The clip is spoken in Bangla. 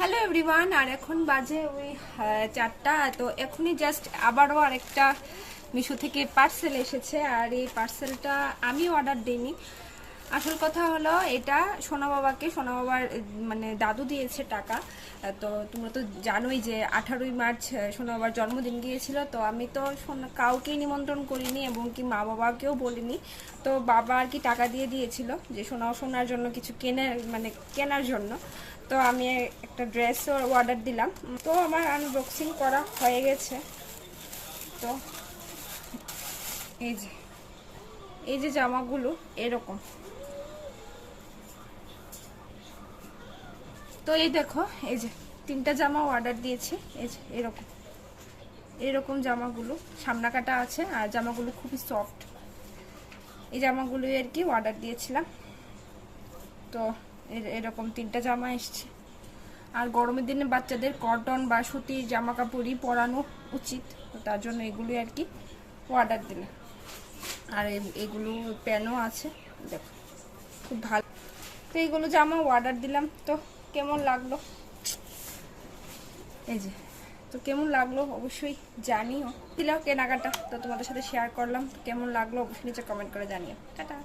হ্যালো এভরিওয়ান, আর এখন বাজে ওই 4টা। তো এখনই জাস্ট আবারও আরেকটা মিশো থেকে পার্সেল এসেছে, আর এই পার্সেলটা আমি অর্ডার দিইনি। আসল কথা হলো, এটা সোনা বাবার মানে দাদু দিয়েছে টাকা। তো তোমরা তো জানোই যে 18ই মার্চ সোনা বাবার জন্মদিন গিয়েছিল। তো আমি তো কাউকেই নিমন্ত্রণ করিনি এবং কি মা বাবাকেও বলিনি। তো বাবা আর কি টাকা দিয়ে দিয়েছিল যে সোনার জন্য কিছু কেনার জন্য। তো আমি একটা ড্রেসও অর্ডার দিলাম। তো আমার আনবক্সিং করা হয়ে গেছে। তো এই যে জামাগুলো এরকম। তো এই দেখো, এই যে 3টা জামা অর্ডার দিয়েছি। এই যে এরকম জামাগুলো সামনা কাটা আছে, আর জামাগুলো খুবই সফট। এই জামাগুলো আর কি অর্ডার দিয়েছিলাম। তো এরকম 3টা জামা এসছে। আর গরমের দিনে বাচ্চাদের কটন বা সুতির জামা কাপড়ই পরানো উচিত, তো তার জন্য এগুলো আর কি অর্ডার দিলাম। আর এগুলো প্যানও আছে, দেখো খুব ভালো। তো এইগুলো জামা অর্ডার দিলাম। তো কেমন লাগলো, এই যে তো কেমন লাগলো অবশ্যই জানিও। দিলাম কেনাকাটা, তো তোমাদের সাথে শেয়ার করলাম। কেমন লাগলো অবশ্যই নিচে কমেন্ট করে জানিও। টাটা।